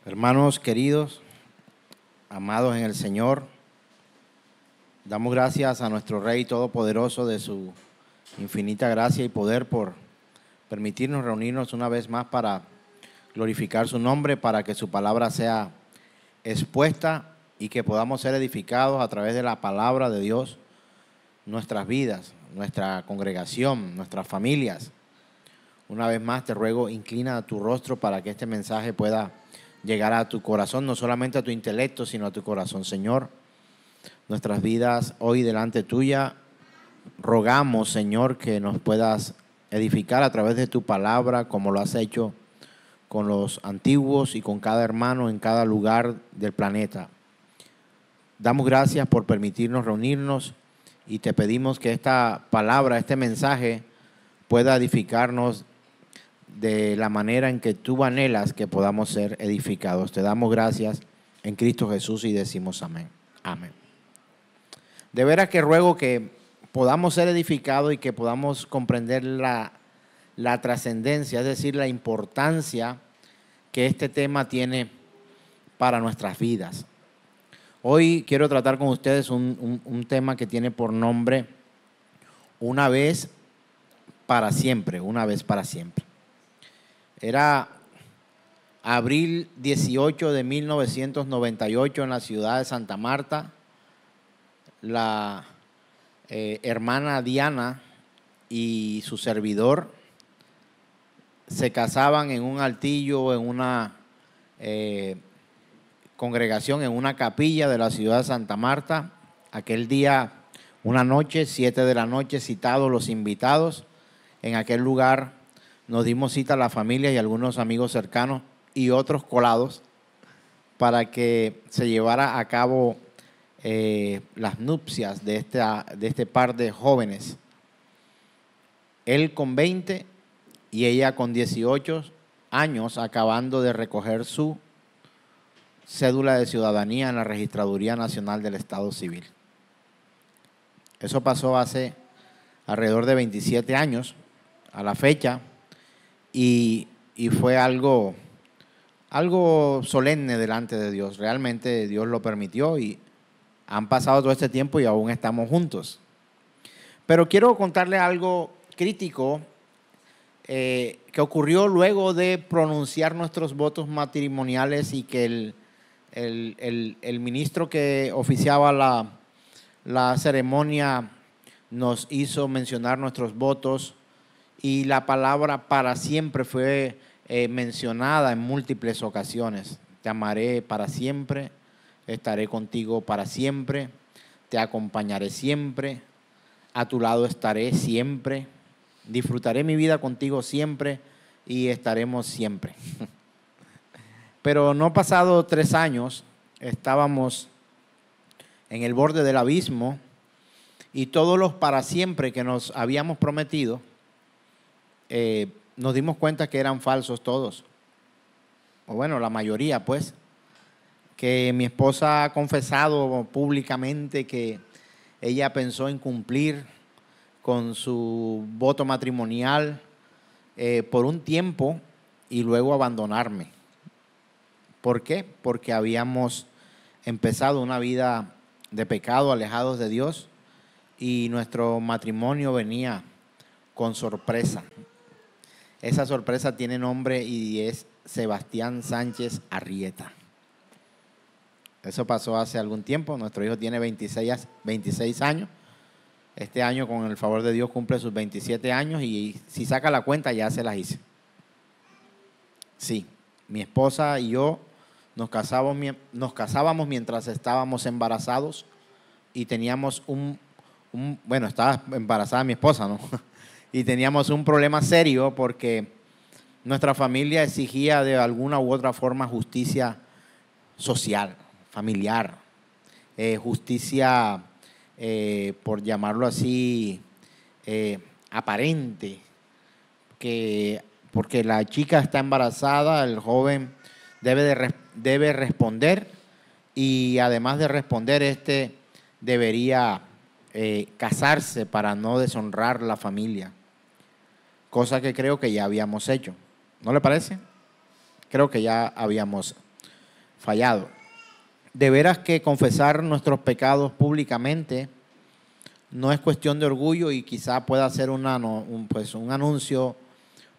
Hermanos queridos, amados en el Señor, damos gracias a nuestro Rey Todopoderoso de su infinita gracia y poder por permitirnos reunirnos una vez más para glorificar su nombre, para que su palabra sea expuesta y que podamos ser edificados a través de la palabra de Dios, nuestras vidas, nuestra congregación, nuestras familias. Una vez más te ruego, inclina tu rostro para que este mensaje pueda llegar a tu corazón, no solamente a tu intelecto, sino a tu corazón. Señor, nuestras vidas hoy delante tuya, rogamos, Señor, que nos puedas edificar a través de tu palabra, como lo has hecho con los antiguos y con cada hermano en cada lugar del planeta. Damos gracias por permitirnos reunirnos y te pedimos que esta palabra, este mensaje, pueda edificarnos de la manera en que tú anhelas que podamos ser edificados. Te damos gracias en Cristo Jesús y decimos amén. Amén. De veras que ruego que podamos ser edificados y que podamos comprender la trascendencia, es decir, la importancia que este tema tiene para nuestras vidas. Hoy quiero tratar con ustedes un tema que tiene por nombre Una vez para siempre, una vez para siempre. Era abril 18 de 1998 en la ciudad de Santa Marta. La hermana Diana y su servidor se casaban en un altillo, en una congregación, en una capilla de la ciudad de Santa Marta. Aquel día, una noche, 7 de la noche, citados los invitados. En aquel lugar nos dimos cita a la familia y algunos amigos cercanos y otros colados para que se llevara a cabo las nupcias de este par de jóvenes. Él con 20 y ella con 18 años, acabando de recoger su cédula de ciudadanía en la Registraduría Nacional del Estado Civil. Eso pasó hace alrededor de 27 años a la fecha y fue algo solemne delante de Dios. Realmente Dios lo permitió y han pasado todo este tiempo y aún estamos juntos. Pero quiero contarle algo crítico que ocurrió luego de pronunciar nuestros votos matrimoniales y que el ministro que oficiaba la ceremonia nos hizo mencionar nuestros votos y la palabra para siempre fue mencionada en múltiples ocasiones. Te amaré para siempre, estaré contigo para siempre, te acompañaré siempre, a tu lado estaré siempre, disfrutaré mi vida contigo siempre y estaremos siempre. Pero no pasado 3 años, estábamos en el borde del abismo y todos los para siempre que nos habíamos prometido, nos dimos cuenta que eran falsos todos. O bueno, la mayoría pues. Que mi esposa ha confesado públicamente que ella pensó en cumplir con su voto matrimonial por un tiempo y luego abandonarme. ¿Por qué? Porque habíamos empezado una vida de pecado, alejados de Dios, y nuestro matrimonio venía con sorpresa. Esa sorpresa tiene nombre y es Sebastián Sánchez Arrieta. Eso pasó hace algún tiempo. Nuestro hijo tiene 26 años. Este año, con el favor de Dios, cumple sus 27 años y si saca la cuenta ya se las hice. Sí, mi esposa y yo nos casábamos mientras estábamos embarazados y teníamos bueno, estaba embarazada mi esposa, ¿no? Y teníamos un problema serio porque nuestra familia exigía de alguna u otra forma justicia social, familiar, justicia, por llamarlo así, aparente, porque la chica está embarazada, el joven debe responder y además de responder, debería casarse para no deshonrar la familia. Cosa que creo que ya habíamos hecho. ¿No le parece? Creo que ya habíamos fallado. De veras que confesar nuestros pecados públicamente no es cuestión de orgullo y quizá pueda ser un anuncio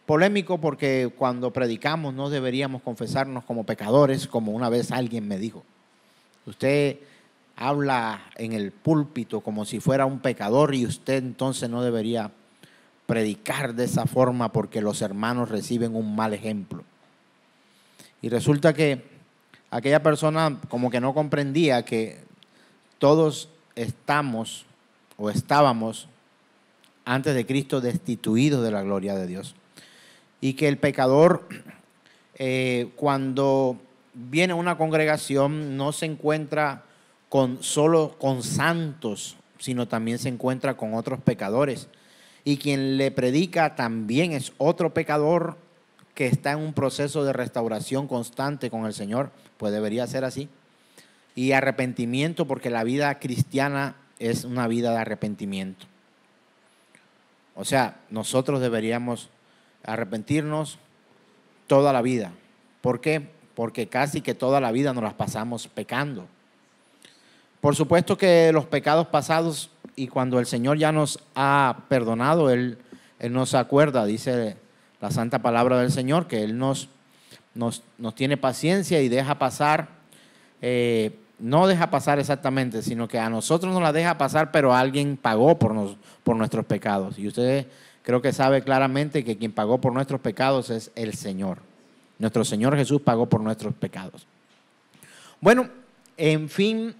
polémico, porque cuando predicamos no deberíamos confesarnos como pecadores, como una vez alguien me dijo. Usted habla en el púlpito como si fuera un pecador y usted entonces no debería predicar de esa forma porque los hermanos reciben un mal ejemplo. Y resulta que aquella persona como que no comprendía que todos estamos o estábamos antes de Cristo destituidos de la gloria de Dios. Y que el pecador, cuando viene a una congregación, no se encuentra solo con santos, sino también se encuentra con otros pecadores. Y quien le predica también es otro pecador que está en un proceso de restauración constante con el Señor, pues debería ser así. Y arrepentimiento, porque la vida cristiana es una vida de arrepentimiento. O sea, nosotros deberíamos arrepentirnos toda la vida. ¿Por qué? Porque casi que toda la vida nos las pasamos pecando. Por supuesto que los pecados pasados, y cuando el Señor ya nos ha perdonado, Él nos acuerda, dice la santa palabra del Señor, que Él nos tiene paciencia y deja pasar, no deja pasar exactamente, sino que a nosotros nos la deja pasar, pero alguien pagó por nuestros pecados. Y usted creo que sabe claramente que quien pagó por nuestros pecados es el Señor. Nuestro Señor Jesús pagó por nuestros pecados. Bueno, en fin,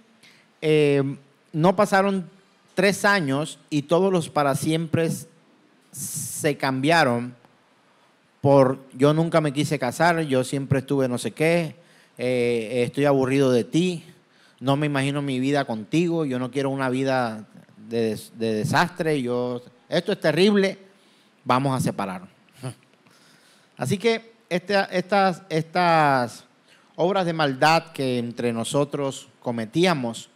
no pasaron 3 años y todos los para siempre se cambiaron por yo nunca me quise casar, yo siempre estuve no sé qué, estoy aburrido de ti, no me imagino mi vida contigo, yo no quiero una vida de desastre, esto es terrible, vamos a separarnos. Así que estas obras de maldad que entre nosotros cometíamos,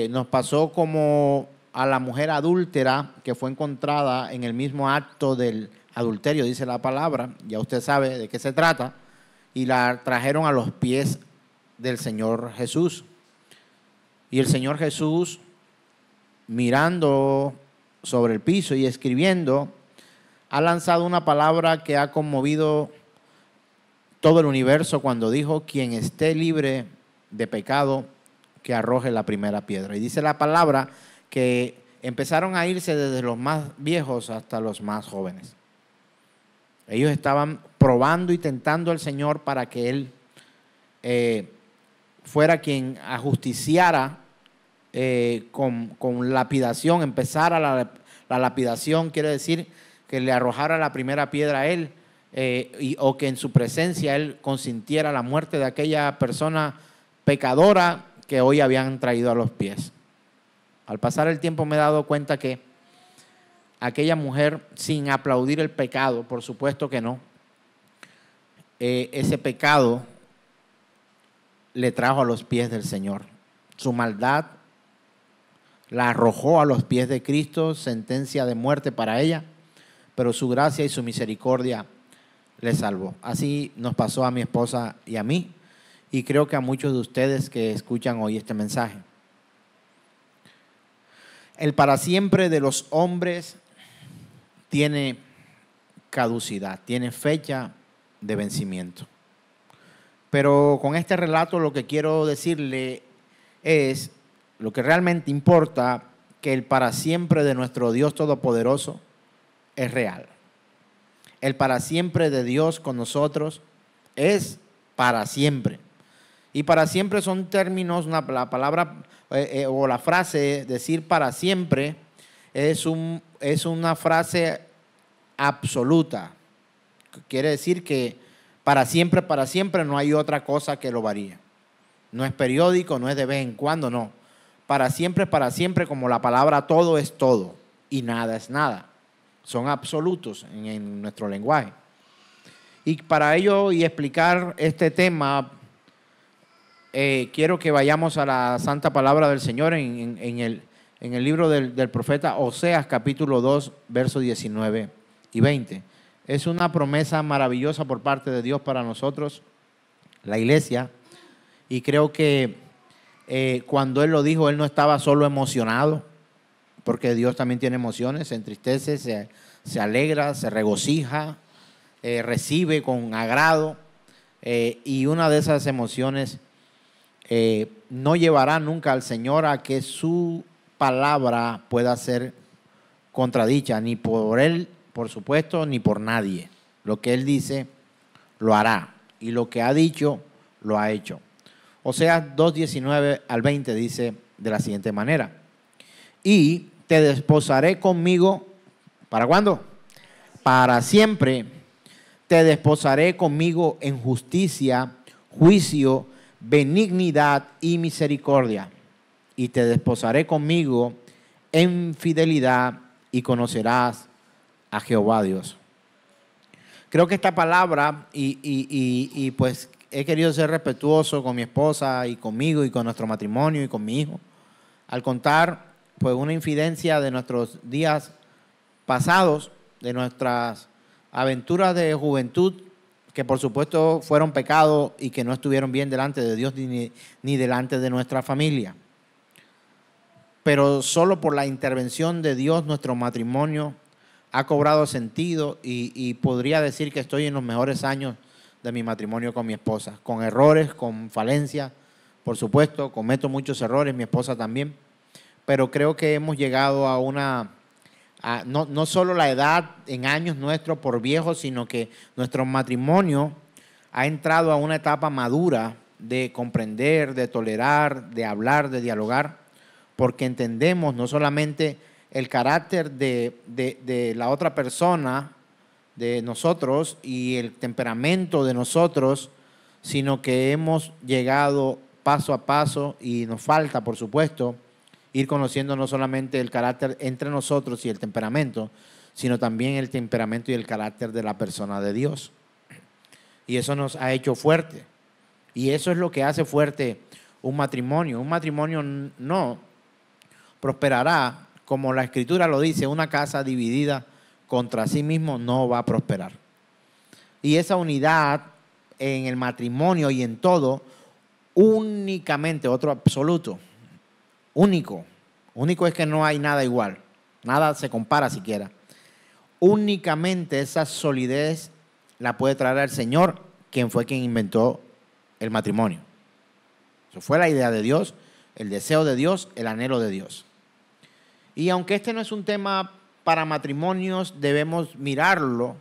nos pasó como a la mujer adúltera que fue encontrada en el mismo acto del adulterio, dice la palabra, ya usted sabe de qué se trata, y la trajeron a los pies del Señor Jesús. Y el Señor Jesús, mirando sobre el piso y escribiendo, ha lanzado una palabra que ha conmovido todo el universo cuando dijo: quien esté libre de pecado, que arroje la primera piedra. Y dice la palabra que empezaron a irse desde los más viejos hasta los más jóvenes. Ellos estaban probando y tentando al Señor para que Él fuera quien ajusticiara con lapidación, empezara la lapidación, quiere decir que le arrojara la primera piedra a Él, o que en su presencia Él consintiera la muerte de aquella persona pecadora que hoy habían traído a los pies. Al pasar el tiempo me he dado cuenta que aquella mujer, sin aplaudir el pecado, por supuesto que no, ese pecado le trajo a los pies del Señor. Su maldad la arrojó a los pies de Cristo, sentencia de muerte para ella, pero su gracia y su misericordia le salvó. Así nos pasó a mi esposa y a mí, y creo que a muchos de ustedes que escuchan hoy este mensaje. El para siempre de los hombres tiene caducidad, tiene fecha de vencimiento. Pero con este relato lo que quiero decirle es, lo que realmente importa, que el para siempre de nuestro Dios Todopoderoso es real. El para siempre de Dios con nosotros es para siempre. Y para siempre son términos, la palabra o la frase decir para siempre es una frase absoluta. Quiere decir que para siempre no hay otra cosa que lo varíe. No es periódico, no es de vez en cuando, no. Para siempre, como la palabra todo es todo y nada es nada. Son absolutos en nuestro lenguaje. Y para ello y explicar este tema, quiero que vayamos a la santa palabra del Señor en el libro del profeta Oseas, capítulo 2, versos 19 y 20. Es una promesa maravillosa por parte de Dios para nosotros, la iglesia, Y creo que cuando Él lo dijo, Él no estaba solo emocionado, porque Dios también tiene emociones, se entristece, se alegra, se regocija, recibe con agrado, y una de esas emociones no llevará nunca al Señor a que su palabra pueda ser contradicha, ni por Él, por supuesto, ni por nadie. Lo que Él dice, lo hará, y lo que ha dicho, lo ha hecho. Oseas 2:19 al 20 dice de la siguiente manera: y te desposaré conmigo, ¿para cuándo? Para siempre. Te desposaré conmigo en justicia, juicio, benignidad y misericordia. Y te desposaré conmigo en fidelidad y conocerás a Jehová Dios. Creo que esta palabra, y pues he querido ser respetuoso con mi esposa y conmigo y con nuestro matrimonio y con mi hijo, al contar pues una infidencia de nuestros días pasados, de nuestras aventuras de juventud, que por supuesto fueron pecado y que no estuvieron bien delante de Dios ni delante de nuestra familia. Pero solo por la intervención de Dios nuestro matrimonio ha cobrado sentido, y podría decir que estoy en los mejores años de mi matrimonio con mi esposa, con errores, con falencias, por supuesto, cometo muchos errores, mi esposa también, pero creo que hemos llegado a no solo la edad en años nuestro por viejos, sino que nuestro matrimonio ha entrado a una etapa madura de comprender, de tolerar, de hablar, de dialogar, porque entendemos no solamente el carácter de la otra persona, de nosotros, y el temperamento de nosotros, sino que hemos llegado paso a paso, y nos falta, por supuesto, ir conociendo no solamente el carácter entre nosotros y el temperamento, sino también el temperamento y el carácter de la persona de Dios. Y eso nos ha hecho fuerte. Y eso es lo que hace fuerte un matrimonio. Un matrimonio no prosperará, como la Escritura lo dice, una casa dividida contra sí mismo no va a prosperar. Y esa unidad en el matrimonio y en todo, únicamente, otro absoluto, único es que no hay nada igual, nada se compara siquiera. Únicamente esa solidez la puede traer el Señor, quien fue quien inventó el matrimonio. Eso fue la idea de Dios, el deseo de Dios, el anhelo de Dios. Y aunque este no es un tema para matrimonios, debemos mirarlo,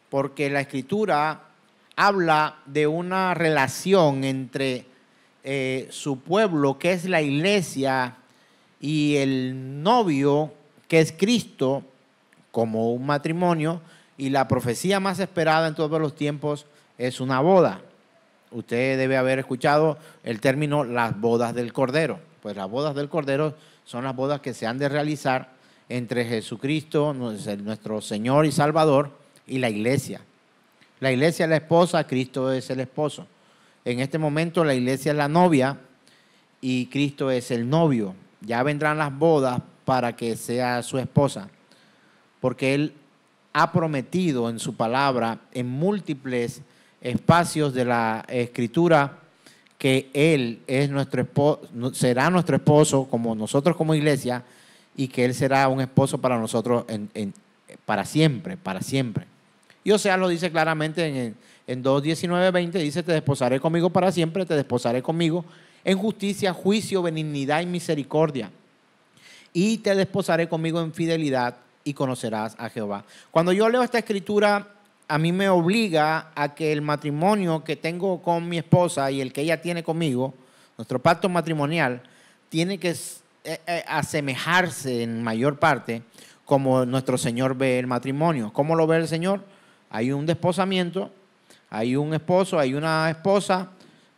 porque la Escritura habla de una relación entre su pueblo, que es la iglesia, y el novio, que es Cristo, como un matrimonio, y la profecía más esperada en todos los tiempos es una boda. Usted debe haber escuchado el término las bodas del Cordero. Pues las bodas del Cordero son las bodas que se han de realizar entre Jesucristo, nuestro Señor y Salvador, y la iglesia. La iglesia es la esposa, Cristo es el esposo. En este momento la iglesia es la novia y Cristo es el novio. Ya vendrán las bodas para que sea su esposa, porque Él ha prometido en su palabra, en múltiples espacios de la Escritura, que Él es será nuestro esposo, como nosotros como iglesia, y que Él será un esposo para nosotros para siempre, para siempre. Y Oseas lo dice claramente en 2:19-20, dice: te desposaré conmigo para siempre, te desposaré conmigo en justicia, juicio, benignidad y misericordia. Y te desposaré conmigo en fidelidad y conocerás a Jehová. Cuando yo leo esta escritura, a mí me obliga a que el matrimonio que tengo con mi esposa y el que ella tiene conmigo, nuestro pacto matrimonial, tiene que asemejarse en mayor parte como nuestro Señor ve el matrimonio. ¿Cómo lo ve el Señor? Hay un desposamiento, hay un esposo, hay una esposa,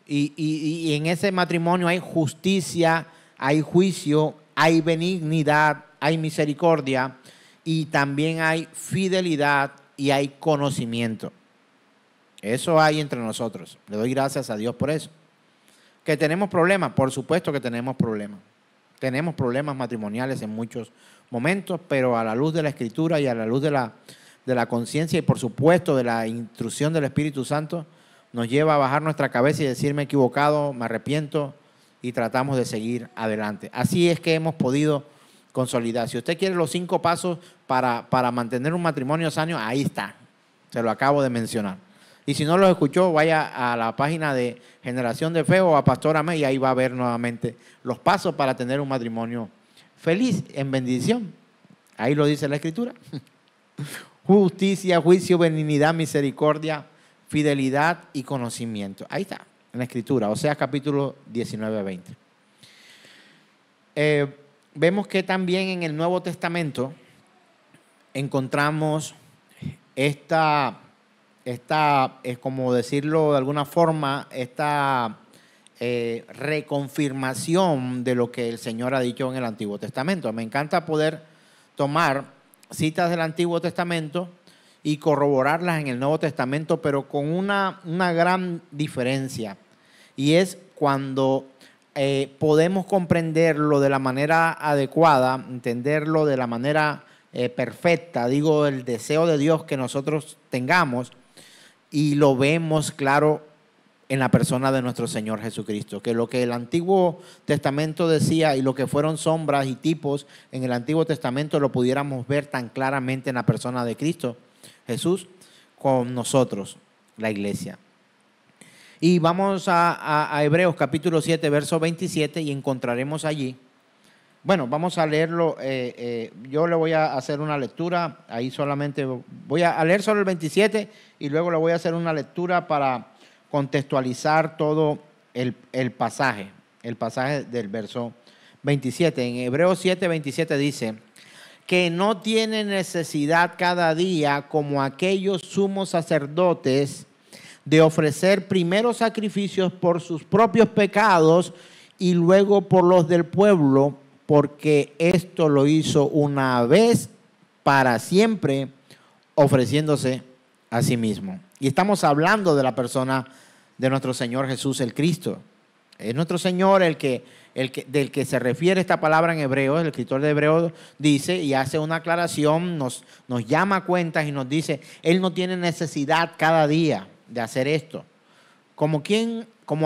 y en ese matrimonio hay justicia, hay juicio, hay benignidad, hay misericordia, y también hay fidelidad y hay conocimiento. Eso hay entre nosotros. Le doy gracias a Dios por eso. ¿Que tenemos problemas? Por supuesto que tenemos problemas. Tenemos problemas matrimoniales en muchos momentos, pero a la luz de la Escritura y a la luz de la conciencia y por supuesto de la instrucción del Espíritu Santo, nos lleva a bajar nuestra cabeza y decir me he equivocado, me arrepiento y tratamos de seguir adelante. Así es que hemos podido consolidar. Si usted quiere los 5 pasos para mantener un matrimonio sano, ahí está. Se lo acabo de mencionar. Y si no lo escuchó, vaya a la página de Generación de Fe o a Pastor Amé y ahí va a ver nuevamente los pasos para tener un matrimonio feliz, en bendición. Ahí lo dice la Escritura. Justicia, juicio, benignidad, misericordia, fidelidad y conocimiento. Ahí está, en la Escritura, Oseas capítulo 19-20. Vemos que también en el Nuevo Testamento encontramos esta es como decirlo de alguna forma, esta reconfirmación de lo que el Señor ha dicho en el Antiguo Testamento. Me encanta poder tomar citas del Antiguo Testamento y corroborarlas en el Nuevo Testamento, pero con una gran diferencia. Y es cuando podemos comprenderlo de la manera adecuada, entenderlo de la manera perfecta, digo, el deseo de Dios que nosotros tengamos, y lo vemos claro en la persona de nuestro Señor Jesucristo, que lo que el Antiguo Testamento decía y lo que fueron sombras y tipos en el Antiguo Testamento lo pudiéramos ver tan claramente en la persona de Cristo Jesús con nosotros, la iglesia. Y vamos a Hebreos capítulo 7, verso 27 y encontraremos allí. Bueno, vamos a leerlo. Yo le voy a hacer una lectura. Ahí solamente voy a leer solo el 27 y luego le voy a hacer una lectura para contextualizar todo el pasaje del verso 27. En Hebreos 7, 27 dice que no tiene necesidad cada día como aquellos sumos sacerdotes de ofrecer primero sacrificios por sus propios pecados y luego por los del pueblo, porque esto lo hizo una vez para siempre, ofreciéndose a sí mismo. Y estamos hablando de la persona de nuestro Señor Jesús el Cristo. Es nuestro Señor del que se refiere esta palabra en Hebreos. El escritor de Hebreos dice y hace una aclaración, nos llama a cuentas y nos dice, Él no tiene necesidad cada día de hacer esto. Como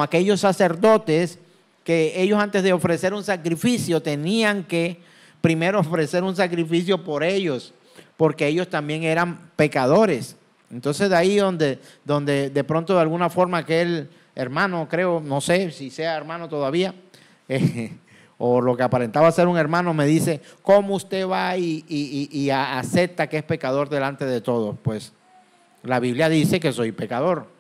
aquellos sacerdotes que ellos antes de ofrecer un sacrificio tenían que primero ofrecer un sacrificio por ellos, porque ellos también eran pecadores. Entonces de ahí donde de pronto de alguna forma aquel hermano, creo, no sé si sea hermano todavía, o lo que aparentaba ser un hermano, me dice, ¿cómo usted va y acepta que es pecador delante de todos? Pues la Biblia dice que soy pecador.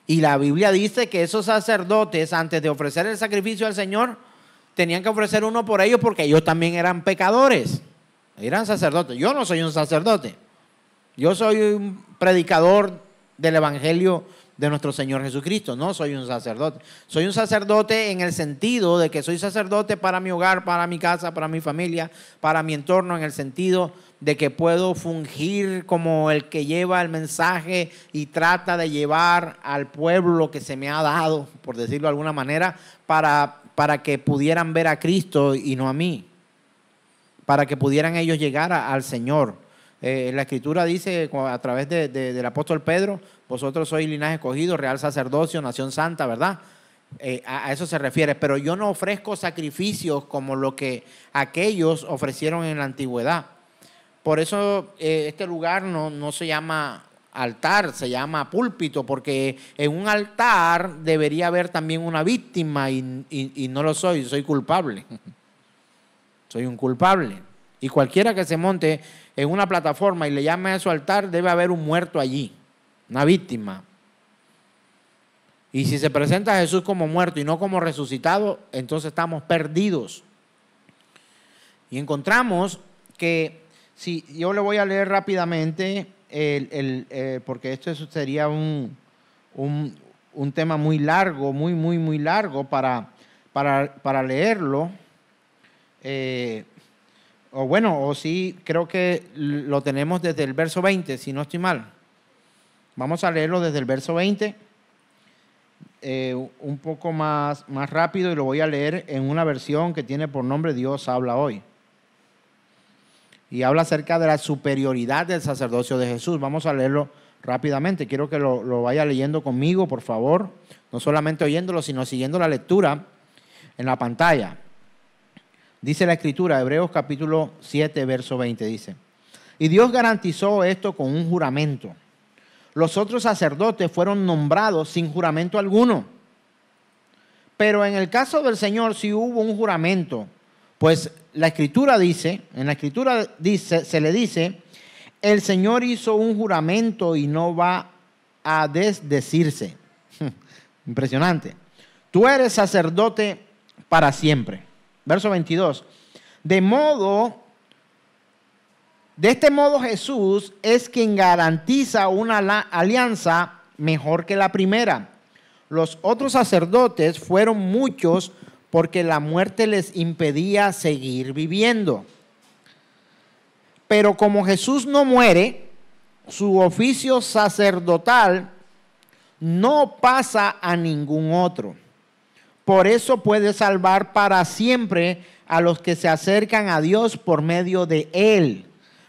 Y la Biblia dice que esos sacerdotes, antes de ofrecer el sacrificio al Señor, tenían que ofrecer uno por ellos porque ellos también eran pecadores. Eran sacerdotes. Yo no soy un sacerdote. Yo soy un predicador del Evangelio de nuestro Señor Jesucristo. No soy un sacerdote. Soy un sacerdote en el sentido de que soy sacerdote para mi hogar, para mi casa, para mi familia, para mi entorno, en el sentido de que puedo fungir como el que lleva el mensaje y trata de llevar al pueblo que se me ha dado, por decirlo de alguna manera, para que pudieran ver a Cristo y no a mí, para que pudieran ellos llegar al Señor. La Escritura dice a través del apóstol Pedro, vosotros sois linaje escogido, real sacerdocio, nación santa, ¿verdad? A eso se refiere, pero yo no ofrezco sacrificios como lo que aquellos ofrecieron en la antigüedad. Por eso este lugar no se llama altar, se llama púlpito, porque en un altar debería haber también una víctima y no lo soy culpable. Soy un culpable. Y cualquiera que se monte en una plataforma y le llame a su altar, debe haber un muerto allí, una víctima. Y si se presenta a Jesús como muerto y no como resucitado, entonces estamos perdidos. Y encontramos que, si yo le voy a leer rápidamente, porque esto sería un tema muy largo, muy largo para leerlo. O sí, creo que lo tenemos desde el verso 20, si no estoy mal. Vamos a leerlo desde el verso 20, un poco más rápido, y lo voy a leer en una versión que tiene por nombre Dios habla hoy. Y habla acerca de la superioridad del sacerdocio de Jesús. Vamos a leerlo rápidamente. Quiero que lo vaya leyendo conmigo, por favor. No solamente oyéndolo, sino siguiendo la lectura en la pantalla. Dice la Escritura, Hebreos capítulo 7, verso 20, dice: y Dios garantizó esto con un juramento. Los otros sacerdotes fueron nombrados sin juramento alguno. Pero en el caso del Señor sí hubo un juramento. Pues la Escritura dice, en la Escritura dice, se le dice, el Señor hizo un juramento y no va a desdecirse. Impresionante. Tú eres sacerdote para siempre. Verso 22. De este modo Jesús es quien garantiza una alianza mejor que la primera. Los otros sacerdotes fueron muchos porque la muerte les impedía seguir viviendo. Pero como Jesús no muere, su oficio sacerdotal no pasa a ningún otro. Por eso puede salvar para siempre a los que se acercan a Dios por medio de Él,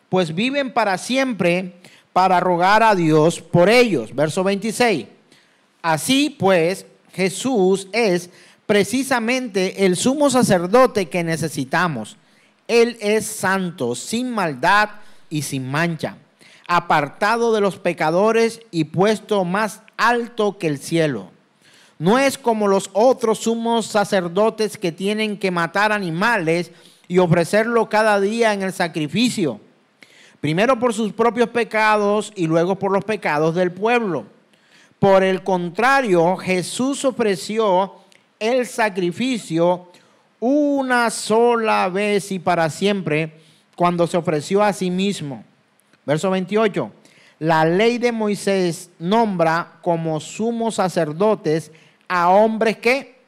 pues viven para siempre para rogar a Dios por ellos. Verso 26. Así pues, Jesús es precisamente el sumo sacerdote que necesitamos. Él es santo, sin maldad y sin mancha, apartado de los pecadores y puesto más alto que el cielo. No es como los otros sumos sacerdotes que tienen que matar animales y ofrecerlo cada día en el sacrificio, primero por sus propios pecados y luego por los pecados del pueblo. Por el contrario, Jesús ofreció el sacrificio una sola vez y para siempre cuando se ofreció a sí mismo. Verso 28. La ley de Moisés nombra como sumos sacerdotes a hombres que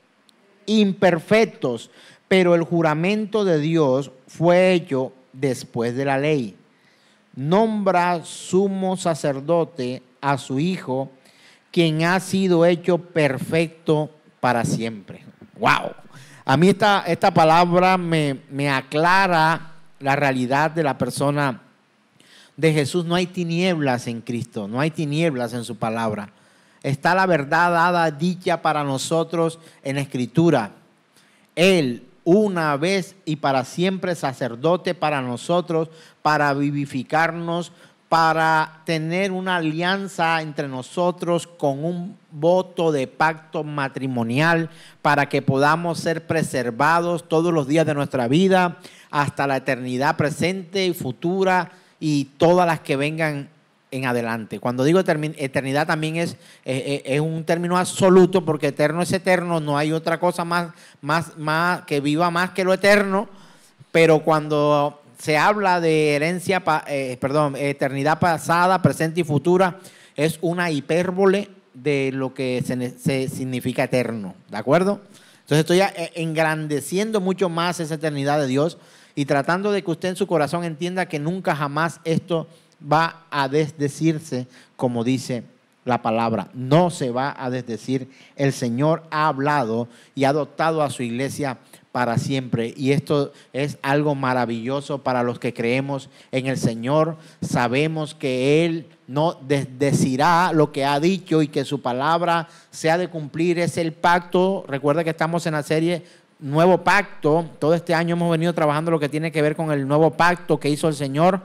imperfectos, pero el juramento de Dios fue hecho después de la ley. Nombra sumo sacerdote a su Hijo, quien ha sido hecho perfecto para siempre. ¡Wow! A mí esta palabra me aclara la realidad de la persona de Jesús. No hay tinieblas en Cristo, no hay tinieblas en su palabra. Está la verdad dada, dicha para nosotros en la Escritura. Él, una vez y para siempre, sacerdote para nosotros, para vivificarnos, para tener una alianza entre nosotros con un voto de pacto matrimonial, para que podamos ser preservados todos los días de nuestra vida, hasta la eternidad presente y futura y todas las que vengan en adelante. Cuando digo eternidad también es un término absoluto, porque eterno es eterno, no hay otra cosa más que viva más que lo eterno, pero cuando se habla de eternidad pasada, presente y futura, es una hipérbole de lo que se significa eterno, ¿de acuerdo? Entonces estoy engrandeciendo mucho más esa eternidad de Dios y tratando de que usted en su corazón entienda que nunca jamás esto va a desdecirse, como dice la palabra. No se va a desdecir. El Señor ha hablado y ha adoptado a su iglesia para siempre, y esto es algo maravilloso para los que creemos en el Señor. Sabemos que Él no desdecirá lo que ha dicho y que su palabra se ha de cumplir. Es el pacto. Recuerda que estamos en la serie Nuevo Pacto. Todo este año hemos venido trabajando lo que tiene que ver con el nuevo pacto que hizo el Señor,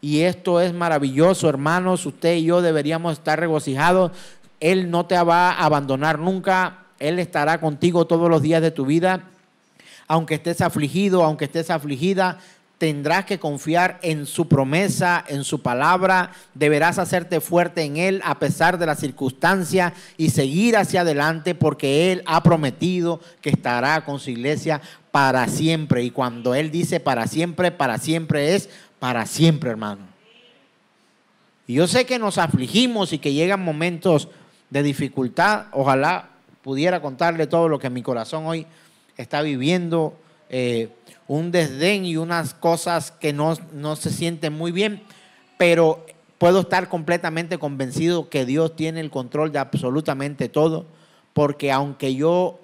y esto es maravilloso, hermanos. Usted y yo deberíamos estar regocijados. Él no te va a abandonar nunca. Él estará contigo todos los días de tu vida. Aunque estés afligido, aunque estés afligida, tendrás que confiar en su promesa, en su palabra. Deberás hacerte fuerte en Él a pesar de las circunstancias y seguir hacia adelante, porque Él ha prometido que estará con su iglesia para siempre. Y cuando Él dice para siempre es para siempre, hermano. Y yo sé que nos afligimos y que llegan momentos de dificultad. Ojalá pudiera contarle todo lo que mi corazón hoy está viviendo, un desdén y unas cosas que no se sienten muy bien, pero puedo estar completamente convencido que Dios tiene el control de absolutamente todo, porque aunque yo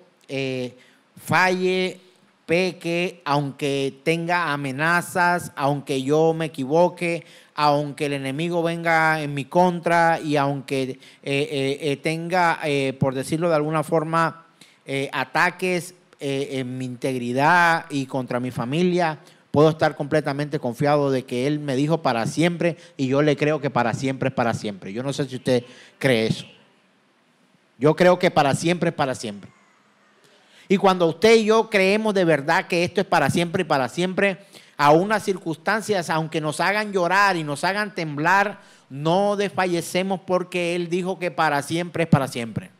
falle, peque, aunque tenga amenazas, aunque yo me equivoque, aunque el enemigo venga en mi contra y aunque tenga, por decirlo de alguna forma, ataques en mi integridad y contra mi familia, puedo estar completamente confiado de que Él me dijo para siempre y yo le creo que para siempre es para siempre. Yo no sé si usted cree eso. Yo creo que para siempre es para siempre. Y cuando usted y yo creemos de verdad que esto es para siempre y para siempre, a unas circunstancias, aunque nos hagan llorar y nos hagan temblar, no desfallecemos porque Él dijo que para siempre es para siempre.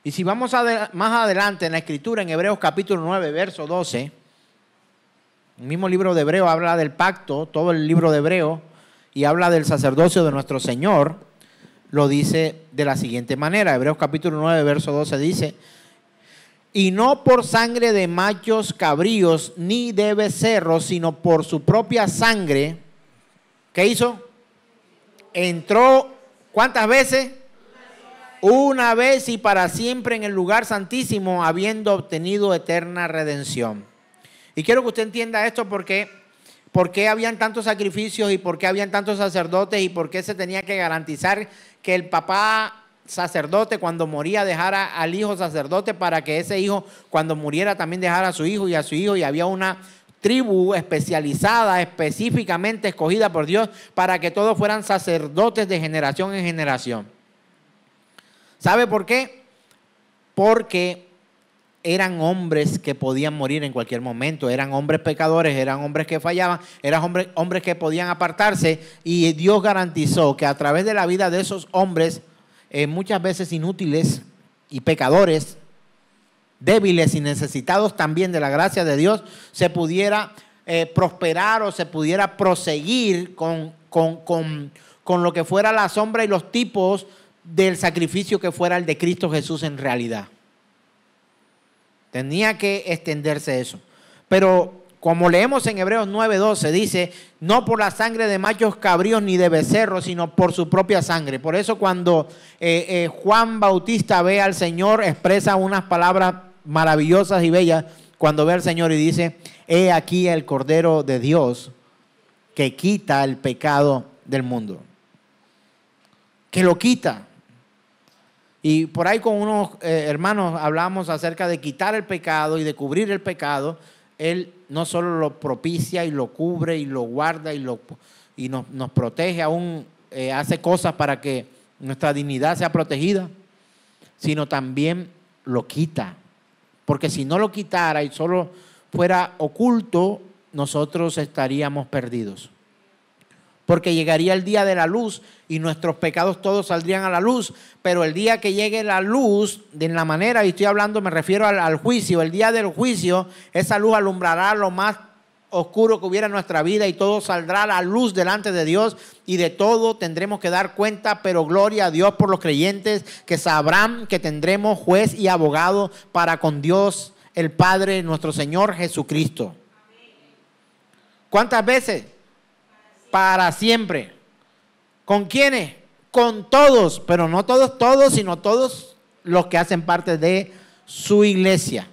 Y si vamos más adelante en la Escritura, en Hebreos capítulo 9, verso 12, el mismo libro de Hebreo habla del pacto, todo el libro de Hebreo, y habla del sacerdocio de nuestro Señor, lo dice de la siguiente manera. Hebreos capítulo 9, verso 12 dice: y no por sangre de machos cabríos ni de becerros, sino por su propia sangre. ¿Qué hizo? Entró, ¿cuántas veces? Una vez y para siempre en el lugar santísimo, habiendo obtenido eterna redención. Y quiero que usted entienda esto porque ¿por qué habían tantos sacrificios y por qué habían tantos sacerdotes y por qué se tenía que garantizar que el papá sacerdote cuando moría dejara al hijo sacerdote para que ese hijo cuando muriera también dejara a su hijo y a su hijo? Y había una tribu especializada, específicamente escogida por Dios para que todos fueran sacerdotes de generación en generación. ¿Sabe por qué? Porque eran hombres que podían morir en cualquier momento, eran hombres pecadores, eran hombres que fallaban, eran hombres que podían apartarse, y Dios garantizó que a través de la vida de esos hombres, muchas veces inútiles y pecadores, débiles y necesitados también de la gracia de Dios, se pudiera prosperar o se pudiera proseguir con lo que fuera la sombra y los tipos del sacrificio que fuera el de Cristo Jesús en realidad. Tenía que extenderse eso. Pero como leemos en Hebreos 9:12, dice: no por la sangre de machos cabríos ni de becerros, sino por su propia sangre. Por eso cuando Juan Bautista ve al Señor, expresa unas palabras maravillosas y bellas cuando ve al Señor y dice: he aquí el Cordero de Dios que quita el pecado del mundo. Que lo quita. Y por ahí con unos hermanos hablamos acerca de quitar el pecado y de cubrir el pecado. Él no solo lo propicia y lo cubre y lo guarda y nos protege, aún hace cosas para que nuestra dignidad sea protegida, sino también lo quita. Porque si no lo quitara y solo fuera oculto, nosotros estaríamos perdidos. Porque llegaría el día de la luz y nuestros pecados todos saldrían a la luz. Pero el día que llegue la luz, de la manera, y estoy hablando, me refiero al juicio, el día del juicio, esa luz alumbrará lo más oscuro que hubiera en nuestra vida y todo saldrá a la luz delante de Dios y de todo tendremos que dar cuenta, pero gloria a Dios por los creyentes que sabrán que tendremos juez y abogado para con Dios el Padre, nuestro Señor Jesucristo. ¿Cuántas veces? Para siempre. ¿Con quiénes? Con todos, pero no todos, sino todos los que hacen parte de su iglesia.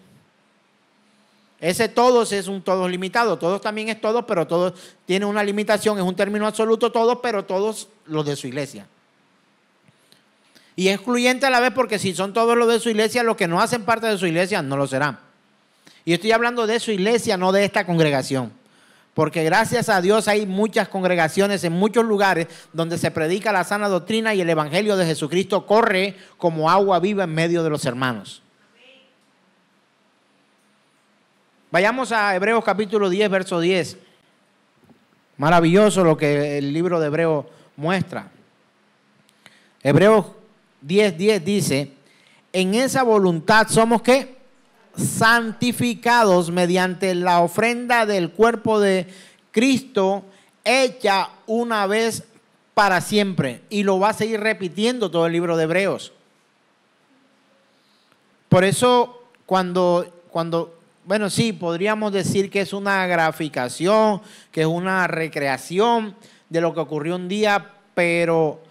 Ese todos es un todos limitado. Todos también es todos, pero todos tiene una limitación. Es un término absoluto todos, pero todos los de su iglesia. Y es excluyente a la vez porque si son todos los de su iglesia, los que no hacen parte de su iglesia no lo serán. Y estoy hablando de su iglesia, no de esta congregación. Porque gracias a Dios hay muchas congregaciones en muchos lugares donde se predica la sana doctrina y el evangelio de Jesucristo corre como agua viva en medio de los hermanos. Vayamos a Hebreos capítulo 10, verso 10. Maravilloso lo que el libro de Hebreos muestra. Hebreos 10:10 dice: en esa voluntad somos ¿qué? Santificados mediante la ofrenda del cuerpo de Cristo hecha una vez para siempre. Y lo va a seguir repitiendo todo el libro de Hebreos. Por eso bueno, sí, podríamos decir que es una graficación, que es una recreación de lo que ocurrió un día, pero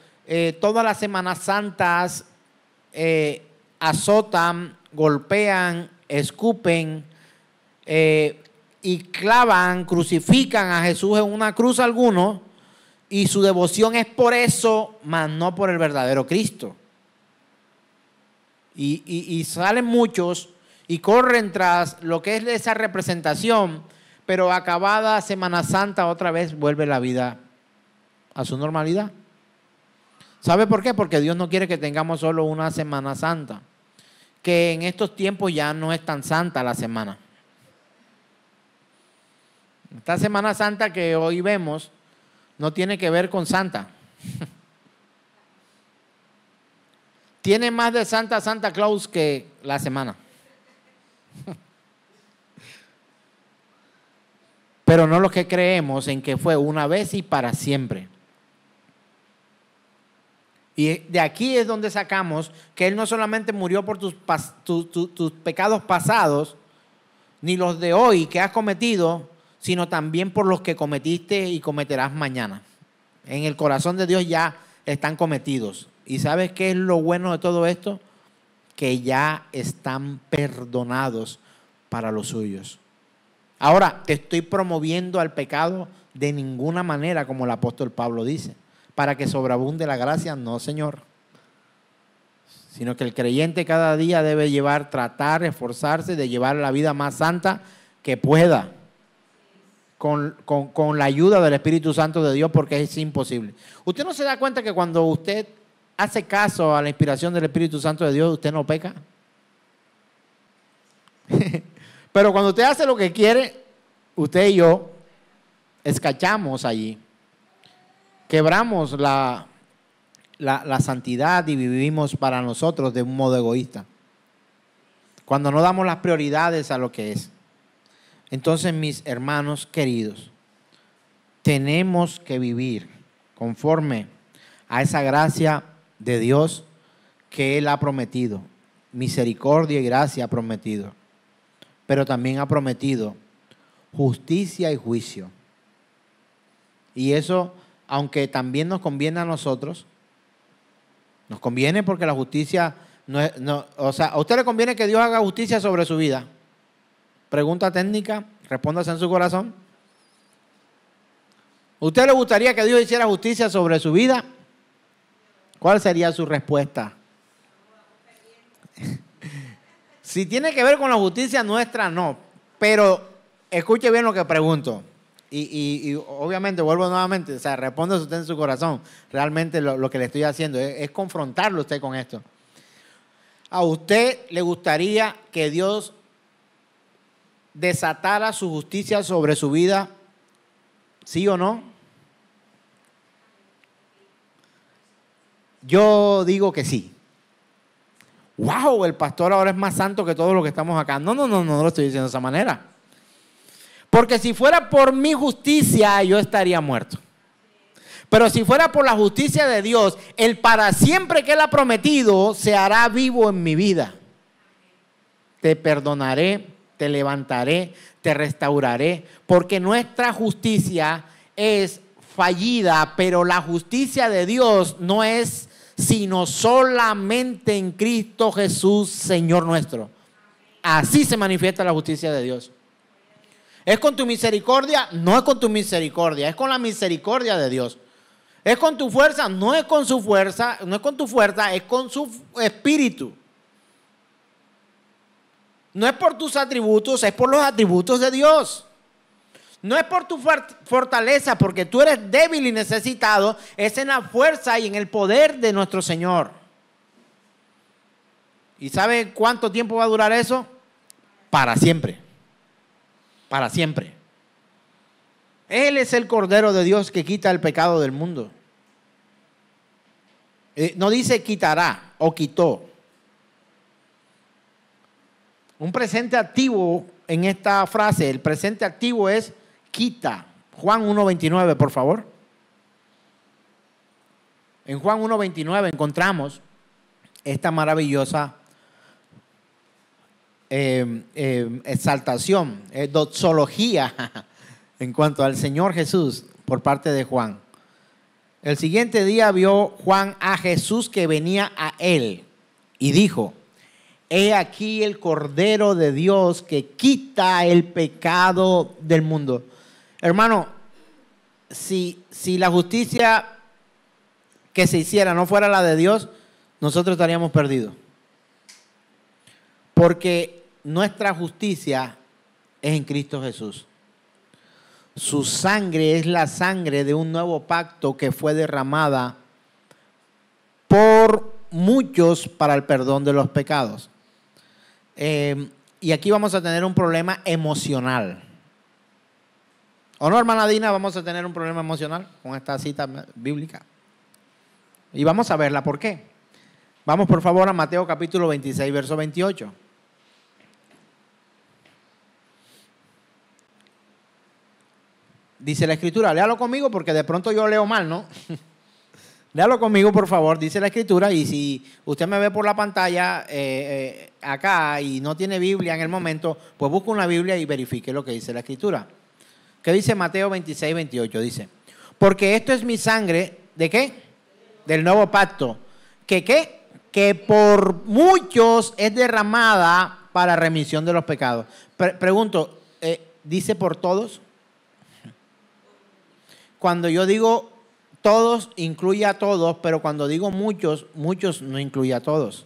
todas las Semanas Santas azotan, golpean, escupen y clavan, crucifican a Jesús en una cruz algunos, y su devoción es por eso, mas no por el verdadero Cristo. Y salen muchos y corren tras lo que es esa representación, pero acabada Semana Santa otra vez vuelve la vida a su normalidad. ¿Sabe por qué? Porque Dios no quiere que tengamos solo una Semana Santa, que en estos tiempos ya no es tan santa la semana. Esta Semana Santa que hoy vemos no tiene que ver con Santa. Tiene más de Santa Claus que la semana. Pero no lo que creemos en que fue una vez y para siempre. Y de aquí es donde sacamos que Él no solamente murió por tus pecados pasados, ni los de hoy que has cometido, sino también por los que cometiste y cometerás mañana. En el corazón de Dios ya están cometidos. ¿Y sabes qué es lo bueno de todo esto? Que ya están perdonados para los suyos. Ahora, te estoy promoviendo al pecado de ninguna manera, como el apóstol Pablo dice, para que sobreabunde la gracia. No, Señor. Sino que el creyente cada día debe tratar, esforzarse de llevar la vida más santa que pueda. Con la ayuda del Espíritu Santo de Dios, porque es imposible. ¿Usted no se da cuenta que cuando usted hace caso a la inspiración del Espíritu Santo de Dios, usted no peca? Pero cuando usted hace lo que quiere, usted y yo escachamos allí. Quebramos la santidad y vivimos para nosotros de un modo egoísta. Cuando no damos las prioridades a lo que es. Entonces, mis hermanos queridos, tenemos que vivir conforme a esa gracia de Dios que Él ha prometido. Misericordia y gracia ha prometido. Pero también ha prometido justicia y juicio. Y eso, aunque también nos conviene a nosotros, nos conviene porque la justicia o sea, ¿a usted le conviene que Dios haga justicia sobre su vida? Pregunta técnica, respóndase en su corazón. ¿Usted le gustaría que Dios hiciera justicia sobre su vida? ¿Cuál sería su respuesta? Si tiene que ver con la justicia nuestra, no. Pero escuche bien lo que pregunto. Y obviamente, vuelvo nuevamente, o sea, responda usted en su corazón. Realmente lo que le estoy haciendo es confrontarlo usted con esto. ¿A usted le gustaría que Dios desatara su justicia sobre su vida? ¿Sí o no? Yo digo que sí. ¡Wow! El pastor ahora es más santo que todos los que estamos acá. No lo estoy diciendo de esa manera. Porque si fuera por mi justicia, yo estaría muerto. Pero si fuera por la justicia de Dios, el para siempre que Él ha prometido se hará vivo en mi vida. Te perdonaré, te levantaré, te restauraré, porque nuestra justicia es fallida, pero la justicia de Dios no es sino solamente en Cristo Jesús, Señor nuestro. Así se manifiesta la justicia de Dios. ¿Es con tu misericordia? No es con tu misericordia, es con la misericordia de Dios. ¿Es con tu fuerza? No es con su fuerza, no es con tu fuerza, es con su espíritu. No es por tus atributos, es por los atributos de Dios. No es por tu fortaleza, porque tú eres débil y necesitado, es en la fuerza y en el poder de nuestro Señor. ¿Y sabe cuánto tiempo va a durar eso? Para siempre. Para siempre. Él es el Cordero de Dios que quita el pecado del mundo. No dice quitará o quitó. Un presente activo en esta frase, el presente activo es quita. Juan 1:29, por favor. En Juan 1:29 encontramos esta maravillosa exaltación, doxología en cuanto al Señor Jesús por parte de Juan. El siguiente día vio Juan a Jesús que venía a él y dijo: He aquí el Cordero de Dios que quita el pecado del mundo. Hermano, si la justicia que se hiciera no fuera la de Dios, nosotros estaríamos perdidos. Porque nuestra justicia es en Cristo Jesús. Su sangre es la sangre de un nuevo pacto que fue derramada por muchos para el perdón de los pecados. Y aquí vamos a tener un problema emocional. ¿O no, hermana Dina? Vamos a tener un problema emocional con esta cita bíblica. Y vamos a verla por qué. Vamos por favor a Mateo capítulo 26, verso 28. Dice la Escritura, léalo conmigo porque de pronto yo leo mal, ¿no? Léalo conmigo, por favor, dice la Escritura. Y si usted me ve por la pantalla acá y no tiene Biblia en el momento, pues busque una Biblia y verifique lo que dice la Escritura. ¿Qué dice Mateo 26, 28? Dice, porque esto es mi sangre, ¿de qué? Del nuevo pacto. ¿Que qué? Que por muchos es derramada para remisión de los pecados. Pregunto, ¿dice por todos? Cuando yo digo todos, incluye a todos, pero cuando digo muchos, muchos no incluye a todos.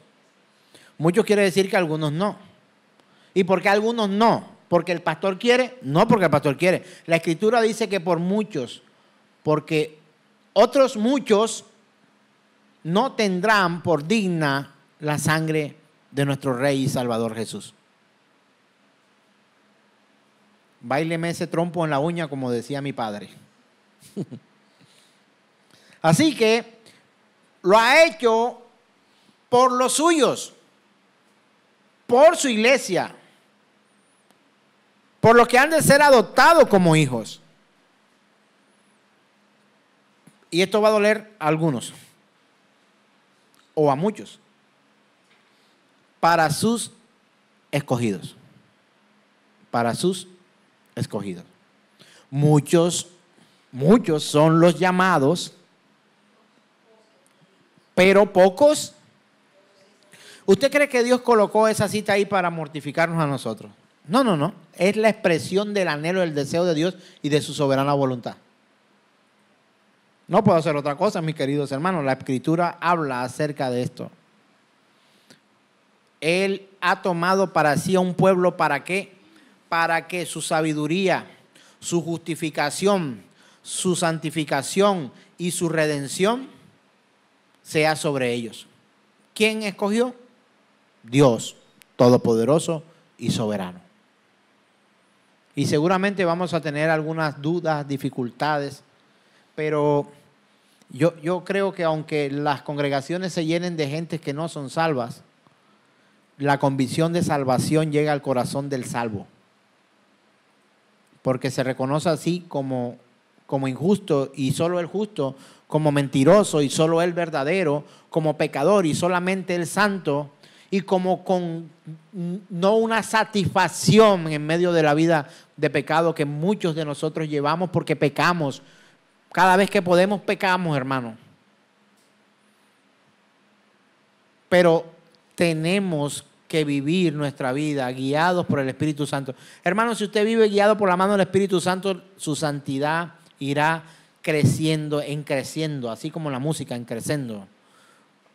Muchos quiere decir que algunos no. ¿Y por qué algunos no? ¿Porque el pastor quiere? No, porque el pastor quiere. La Escritura dice que por muchos, porque otros muchos no tendrán por digna la sangre de nuestro Rey y Salvador Jesús. Báileme ese trompo en la uña, como decía mi padre. Así que lo ha hecho por los suyos, por su iglesia, por los que han de ser adoptados como hijos. Y esto va a doler a algunos o a muchos, para sus escogidos, para sus escogidos. Muchos son los llamados, pero pocos. ¿Usted cree que Dios colocó esa cita ahí para mortificarnos a nosotros? No. Es la expresión del anhelo, del deseo de Dios y de su soberana voluntad. No puedo hacer otra cosa, mis queridos hermanos. La Escritura habla acerca de esto. Él ha tomado para sí a un pueblo, ¿para qué? Para que su sabiduría, su justificación, su santificación y su redención sea sobre ellos. ¿Quién escogió? Dios, todopoderoso y soberano. Y seguramente vamos a tener algunas dudas, dificultades, pero yo creo que aunque las congregaciones se llenen de gente que no son salvas, la convicción de salvación llega al corazón del salvo, porque se reconoce así como injusto y solo el justo, como mentiroso y solo el verdadero, como pecador y solamente el santo, y como con no una satisfacción en medio de la vida de pecado que muchos de nosotros llevamos porque pecamos. Cada vez que podemos pecamos, hermano. Pero tenemos que vivir nuestra vida guiados por el Espíritu Santo. Hermano, si usted vive guiado por la mano del Espíritu Santo, su santidad irá creciendo, así como la música, en creciendo.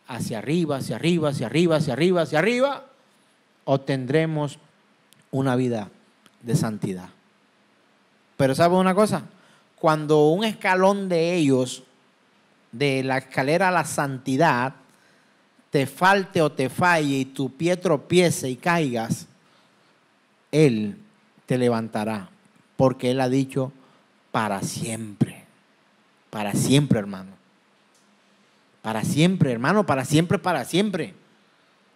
Hacia arriba, hacia arriba, hacia arriba, hacia arriba, hacia arriba, obtendremos una vida de santidad. Pero ¿sabe una cosa? Cuando un escalón de ellos, de la escalera a la santidad, te falte o te falle y tu pie tropiece y caigas, Él te levantará, porque Él ha dicho para siempre, hermano. Para siempre, hermano, para siempre, para siempre.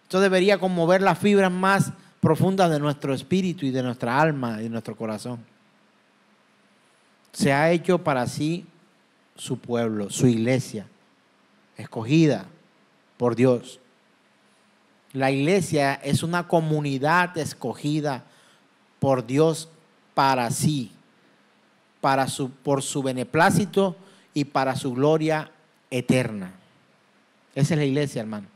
Esto debería conmover las fibras más profundas de nuestro espíritu y de nuestra alma y de nuestro corazón. Se ha hecho para sí su pueblo, su iglesia, escogida por Dios. La iglesia es una comunidad escogida por Dios para sí, por su beneplácito y para su gloria eterna. Esa es la iglesia, hermano.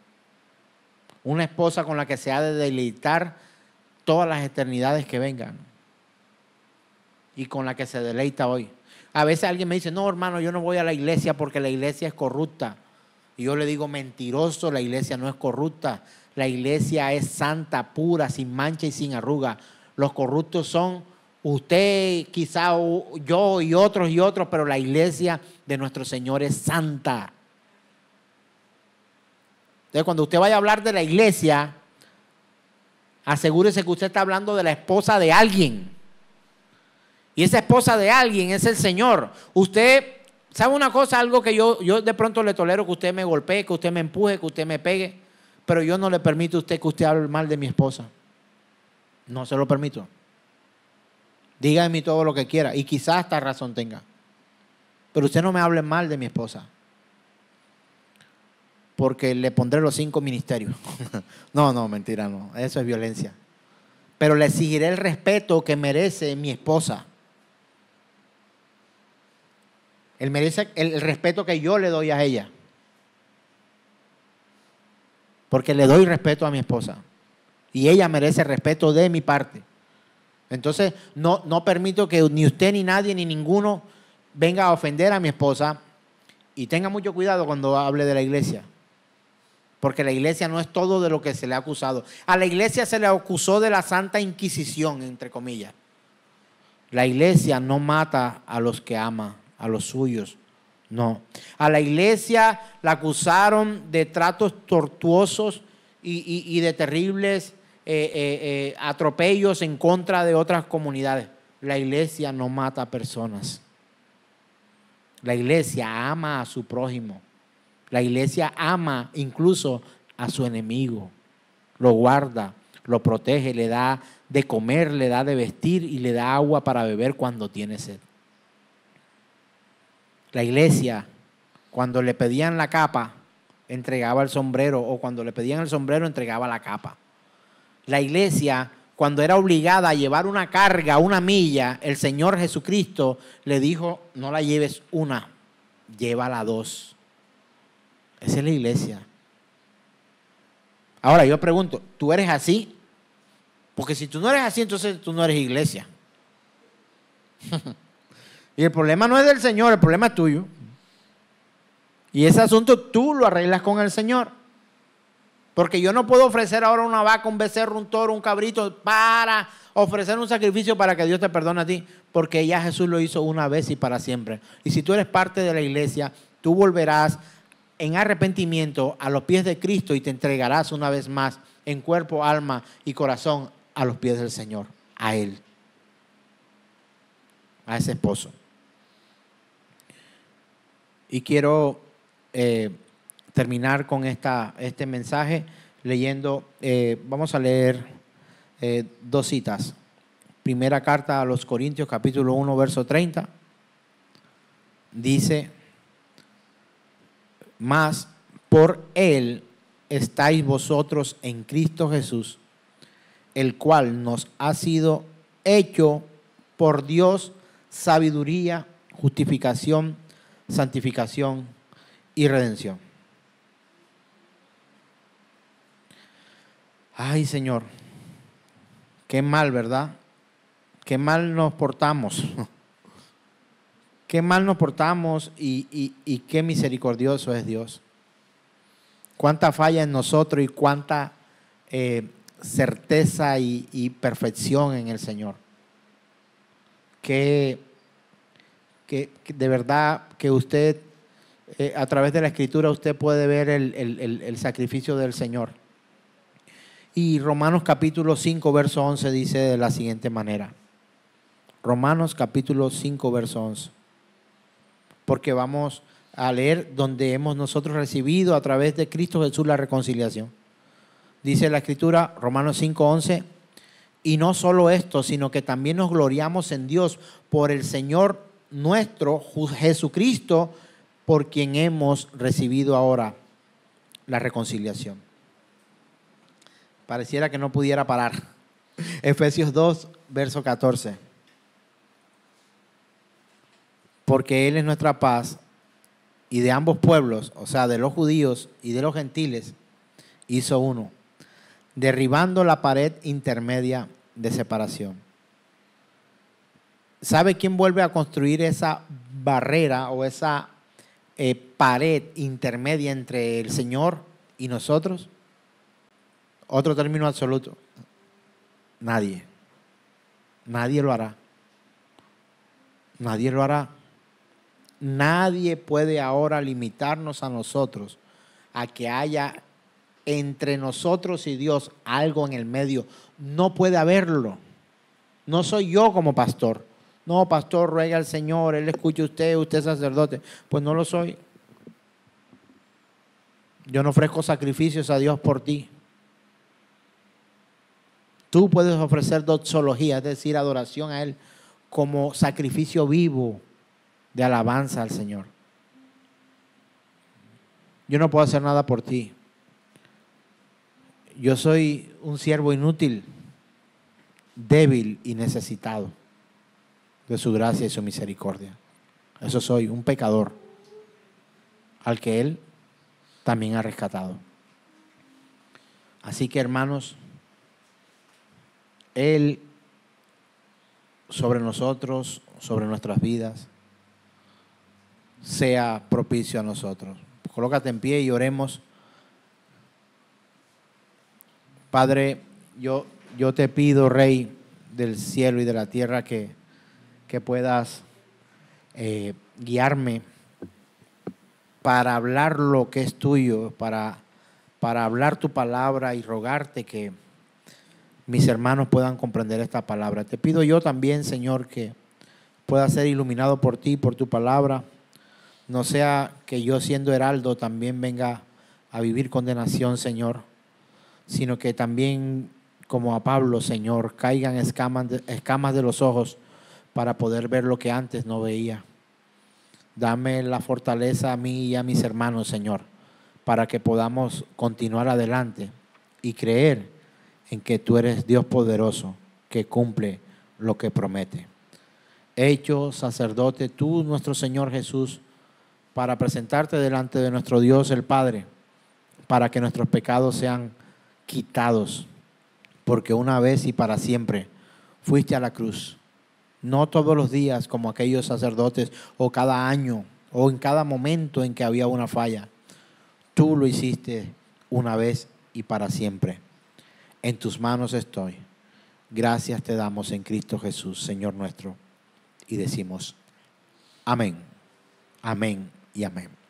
una esposa con la que se ha de deleitar todas las eternidades que vengan y con la que se deleita hoy. A veces alguien me dice, no, hermano, yo no voy a la iglesia porque la iglesia es corrupta. Y yo le digo, mentiroso, la iglesia no es corrupta. La iglesia es santa, pura, sin mancha y sin arruga. Los corruptos son usted, quizá yo y otros, pero la iglesia de nuestro Señor es santa. Entonces, cuando usted vaya a hablar de la iglesia, asegúrese que usted está hablando de la esposa de alguien. Y esa esposa de alguien es el Señor. Usted, ¿sabe una cosa? Algo que yo de pronto le tolero, que usted me golpee, que usted me empuje, que usted me pegue, pero yo no le permito a usted que usted hable mal de mi esposa. No se lo permito. Dígame todo lo que quiera y quizás hasta razón tenga. Pero usted no me hable mal de mi esposa, porque le pondré los 5 ministerios. No, mentira, no. Eso es violencia. Pero le exigiré el respeto que merece mi esposa. Él merece el respeto que yo le doy a ella. Porque le doy respeto a mi esposa. Y ella merece respeto de mi parte. Entonces, no permito que ni usted, ni nadie, ni ninguno venga a ofender a mi esposa. Y tenga mucho cuidado cuando hable de la iglesia. Porque la iglesia no es todo de lo que se le ha acusado. A la iglesia se le acusó de la Santa Inquisición, entre comillas. La iglesia no mata a los que ama, a los suyos. No. A la iglesia la acusaron de tratos tortuosos y de terribles atropellos en contra de otras comunidades. La iglesia no mata a personas. La iglesia ama a su prójimo. La iglesia ama incluso a su enemigo. Lo guarda, lo protege, le da de comer, le da de vestir y le da agua para beber cuando tiene sed. La iglesia, cuando le pedían la capa, entregaba el sombrero, o cuando le pedían el sombrero, entregaba la capa. La iglesia, cuando era obligada a llevar una carga, una milla, el Señor Jesucristo le dijo, no la lleves una, llévala 2. Esa es la iglesia. Ahora yo pregunto, ¿tú eres así? Porque si tú no eres así, entonces tú no eres iglesia. Y el problema no es del Señor, el problema es tuyo. Y ese asunto tú lo arreglas con el Señor. Porque yo no puedo ofrecer ahora una vaca, un becerro, un toro, un cabrito para ofrecer un sacrificio para que Dios te perdone a ti. Porque ya Jesús lo hizo una vez y para siempre. Y si tú eres parte de la iglesia, tú volverás en arrepentimiento a los pies de Cristo y te entregarás una vez más en cuerpo, alma y corazón a los pies del Señor, a Él, a ese esposo. Y quiero terminar con este mensaje leyendo, vamos a leer 2 citas. Primera carta a los Corintios, capítulo 1, verso 30, dice: mas por Él estáis vosotros en Cristo Jesús, el cual nos ha sido hecho por Dios sabiduría, justificación, santificación y redención. Ay, Señor, qué mal, ¿verdad? Qué mal nos portamos. Qué mal nos portamos y qué misericordioso es Dios. Cuánta falla en nosotros y cuánta certeza y perfección en el Señor. Que de verdad que usted, a través de la Escritura, usted puede ver el sacrificio del Señor. Y Romanos capítulo 5, verso 11 dice de la siguiente manera. Romanos capítulo 5, verso 11. Porque vamos a leer donde hemos nosotros recibido a través de Cristo Jesús la reconciliación. Dice la Escritura, Romanos 5:11, y no solo esto, sino que también nos gloriamos en Dios por el Señor nuestro Jesucristo, por quien hemos recibido ahora la reconciliación. Pareciera que no pudiera parar. Efesios 2, verso 14. Porque Él es nuestra paz, y de ambos pueblos, o sea, de los judíos y de los gentiles, hizo uno, derribando la pared intermedia de separación. ¿Sabe quién vuelve a construir esa barrera o esa pared intermedia entre el Señor y nosotros? Otro término absoluto. Nadie. Nadie lo hará. Nadie lo hará. Nadie puede ahora limitarnos a nosotros a que haya entre nosotros y Dios algo en el medio. No puede haberlo. No soy yo como pastor. No, pastor, ruega al Señor, Él escucha a usted, usted es sacerdote. Pues no lo soy. Yo no ofrezco sacrificios a Dios por ti. Tú puedes ofrecer doxología, es decir, adoración a Él como sacrificio vivo de alabanza al Señor. Yo no puedo hacer nada por ti. Yo soy un siervo inútil, débil y necesitado de su gracia y su misericordia. Eso soy, un pecador al que Él también ha rescatado. Así que, hermanos, Él sobre nosotros, sobre nuestras vidas, sea propicio a nosotros. Colócate en pie y oremos. Padre, yo te pido, Rey del cielo y de la tierra, que puedas guiarme para hablar lo que es tuyo, para hablar tu palabra y rogarte que mis hermanos puedan comprender esta palabra. Te pido yo también, Señor, que pueda ser iluminado por ti, por tu palabra. No sea que yo, siendo heraldo, también venga a vivir condenación, Señor, sino que también, como a Pablo, Señor, caigan escamas de los ojos para poder ver lo que antes no veía. Dame la fortaleza a mí y a mis hermanos, Señor, para que podamos continuar adelante y creer en que tú eres Dios poderoso, que cumple lo que promete. Hecho sacerdote tú, nuestro Señor Jesús, para presentarte delante de nuestro Dios el Padre, para que nuestros pecados sean quitados, porque una vez y para siempre fuiste a la cruz. No todos los días como aquellos sacerdotes, o cada año, o en cada momento en que había una falla. Tú lo hiciste una vez y para siempre. En tus manos estoy. Gracias te damos en Cristo Jesús, Señor nuestro. Y decimos amén, amén y amén.